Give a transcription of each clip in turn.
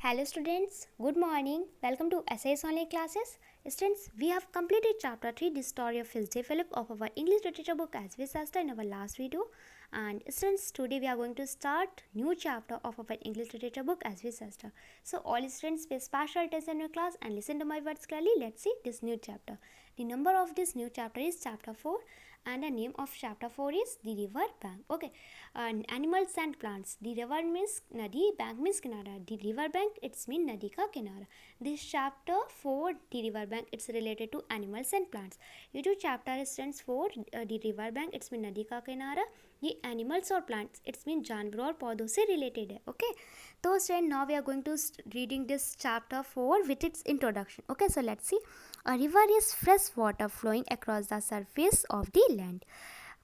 Hello students, good morning. Welcome to Essays Online classes. Students, we have completed chapter 3, the story of Fitzgerald Philip of our English literature book as we discussed in our last video. And students, today we are going to start new chapter of our English literature book as we discussed. So all students pay special attention in your class and listen to my words clearly. Let's see this new chapter. The number of this new chapter is chapter 4 and the name of chapter 4 is the river bank. Okay, animals and plants. The river means nadi, bank means kinara. The river bank it's mean nadi ka kinara. This chapter 4 the river bank it's related to animals and plants. ये जो chapter stands for the river bank it's mean नदी का किनारा. ये animals और plants it's mean जानवरों और पौधों से related है. Okay, तो student now we are going to reading this chapter 4 with its introduction. Okay, so let's see. A river is fresh water flowing across the surface of the land,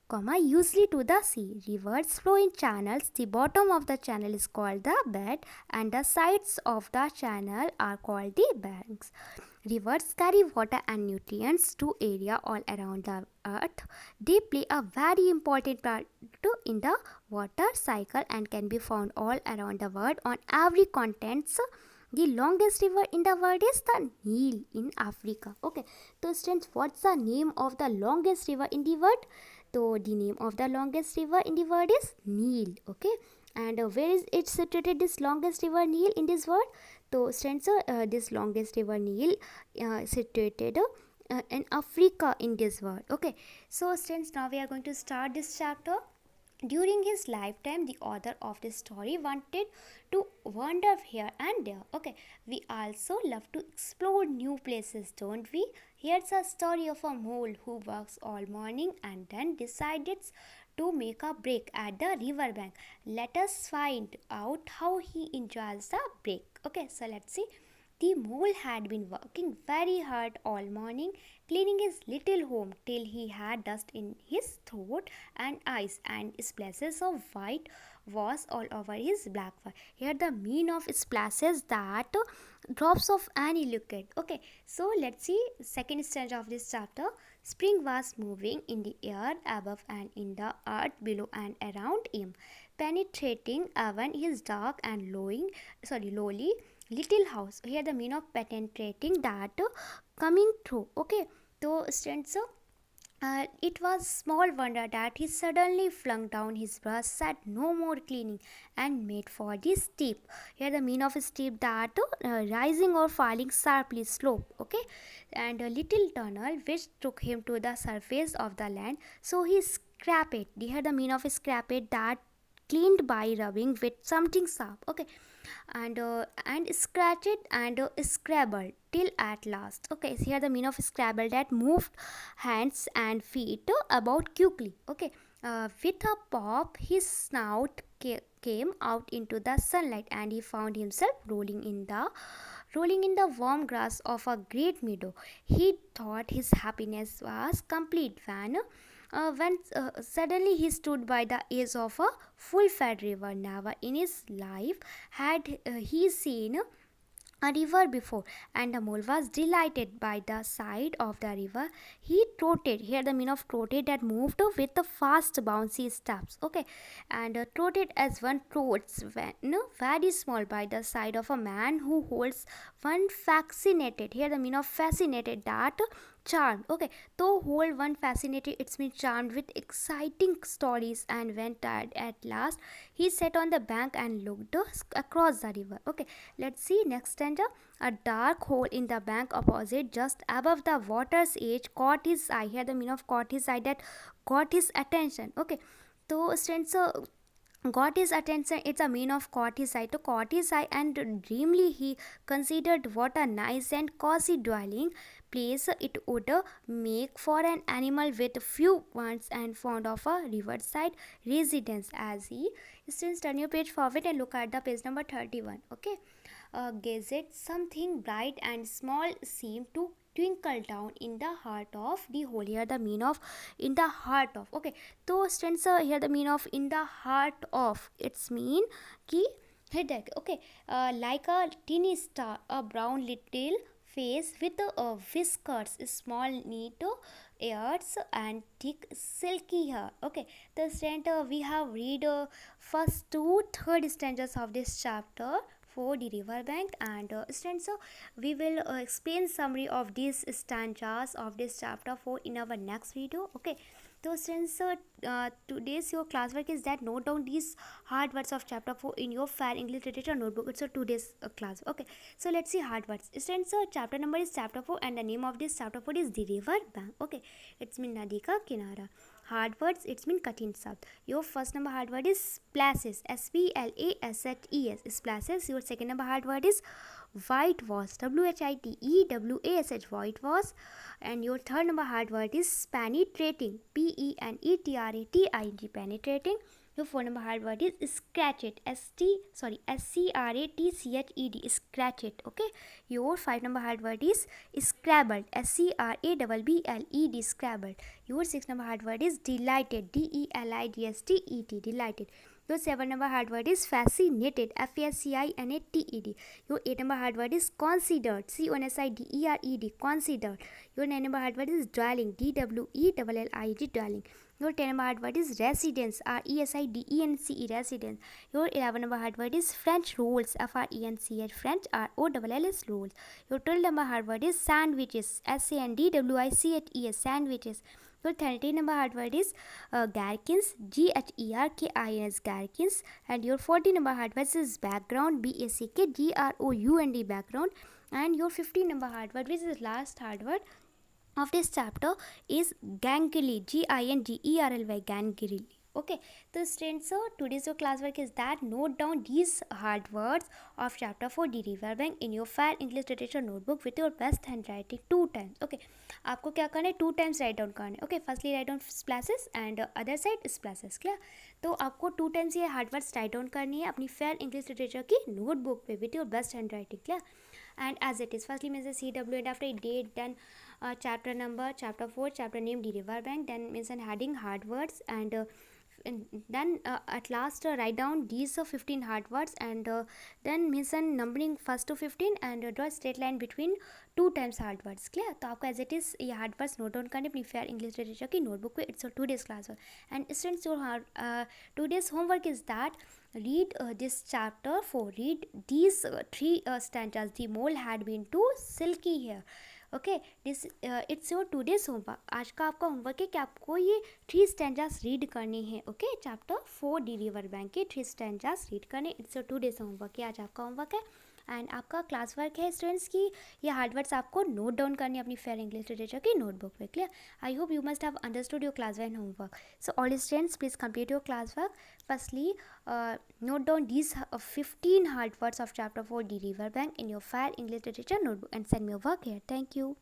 usually to the sea. Rivers flow in channels. The bottom of the channel is called the bed and the sides of the channel are called the banks. Rivers carry water and nutrients to area all around the earth. They play a very important part in the water cycle and can be found all around the world on every continent. The longest river in the world is the Nile in Africa. Okay, so students, what's the name of the longest river in the world? So the name of the longest river in the world is Nile. Okay, and where is it situated? This longest river Nile in this world. So students, this longest river Nile situated in Africa in this world. Okay, so students, now we are going to start this chapter. During his lifetime, the author of this story wanted to wander here and there. Okay, we also love to explore new places, don't we? Here's a story of a mole who works all morning and then decides to make a break at the river bank. Let us find out how he enjoys the break. Okay, so let's see. The mole had been working very hard all morning, cleaning his little home till he had dust in his throat and eyes and splashes of white was all over his black fur. Here the mean of splashes that drops of any liquid. Okay, so let's see second stanza of this chapter. Spring was moving in the air above and in the earth below and around him, penetrating even his dark and lowly little house. Here the mean of penetrating that coming through. Okay, so students, it was small wonder that he suddenly flung down his brush, said no more cleaning, and made for the steep. Here the mean of steep that rising or falling sharply slope. Okay, and a little tunnel which took him to the surface of the land. So he scraped it. Here the mean of scrap it that cleaned by rubbing with something sharp. Okay, and scratch it and scrabble till at last. Okay, so here the meaning of scrabble that moved hands and feet about quickly. Okay, with a pop his snout came out into the sunlight and he found himself rolling in the warm grass of a great meadow. He thought his happiness was complete when suddenly he stood by the edge of a full-fed river. Never in his life had he seen a river before, and the mole was delighted by the sight of the river. He trotted. Here the meaning of trotted that moved with the fast bouncy steps. Okay, and trotted as one trots when very small by the side of a man who holds one fascinated. Here the meaning of fascinated that charmed. Okay, so hold one fascinated it's mean charmed with exciting stories, and when tired at last he sat on the bank and looked across the river. Okay, let's see next stanza. A dark hole in the bank opposite, just above the water's edge, caught his eye. Here the meaning of caught his eye that got his attention. Okay, so stanza got his attention, it's a mean of caught his eye. To caught his eye and dreamily he considered what a nice and cozy dwelling place it would make for an animal with few wants and fond of a riverside residence. As he since turn your page forward and look at the page number 31. Okay, gazette something bright and small seemed to twinkle down in the heart of the hole. Here the mean of in the heart of. Okay, so students, here the mean of in the heart of it's mean ki headache. Okay, like a teeny star, a brown little face with whiskers, small neat ears and thick silky hair. Okay, the student, we have read first two third stanzas of this chapter 4 The River Bank. And students, we will explain summary of these stanzas of this chapter 4 in our next video. Okay, so students, today's your classwork is that note down these hard words of chapter 4 in your fair English literature notebook. It's a today's class. Okay, so let's see hard words. Students, chapter number is chapter 4 and the name of this chapter 4 is The River Bank. Okay, it's mean Nadi ka kinara. Hard words, it's mean katin sabd. Your first number hard word is splashes, splashes, splashes. Your second number hard word is whitewash, whitewash, whitewash. And your third number hard word is penetrating, penetrating, penetrating. Your fourth number hard word is scratched, scratched, scratched. Okay, your five number hard word is scrabbled, scrabbled, scrabbled. Your six number hard word is delighted, delighted, delighted. Your 7 number hard word is fascinated, fascinated. Your 8 number hard word is considered, considered, considered. Your 9 number hard word is dwelling, dwelling, dwelling. Your 10 number hard word is residence, residence, residence. Your 11 number hard word is French rolls, French, French, rolls, rolls. Your 12 number hard word is sandwiches, sandwiches, sandwiches. Your 13 number hard word is gherkins, gherkins, gherkins. And your 14 number hard word is background, background, background. And your 15 number hard word, which is last hard word of this chapter, is gangrel, gingerly, gangrel. Okay, so students, so today's your classwork is that note down these hard words of chapter 4 The River Bank in your fair English literature notebook with your best handwriting 2 times. Okay, आपको क्या करना है 2 times write down करना है. Okay, firstly write down splashes and other side splashes. Clear? तो आपको 2 times ये hard words write down करनी है अपनी fair English literature की notebook पे with your best handwriting. Clear? And as it is, firstly mention CW and after date, then chapter number, chapter 4, chapter name The River Bank, then mention heading hard words, and then at last write down these 15 hard words, and then mention numbering first to 15 and draw a straight line between 2 times hard words. Clear? तो आपको as it is ये hard words note down करने अपनी fair English literature की notebook पे. It's a 2 days class. And students, your 2 days homework is that read this chapter 4. Read these 3 stanzas. The mole had been too silky hair. Okay, this it's your 2 days homework. आज का आपका homework है कि आपको ये 3 stanzas read करने हैं. Okay, chapter 4 the river bank के 3 स्टैंजास रीड करने. इट्स योर 2 days होमवर्क है. आज आपका होमवर्क है एंड आपका क्लास वर्क है स्टूडेंट्स की ये हार्ड वर्ड्स आपको नोट डाउन करनी अपनी फेयर इंग्लिश लिटरेचर की नोटबुक पे. Clear? I hope you must have understood your class work and homework. So all students please complete your class work. Firstly note down these 15 hard words of chapter 4 The River Bank in your fair English literature notebook and send me your work here. Thank you.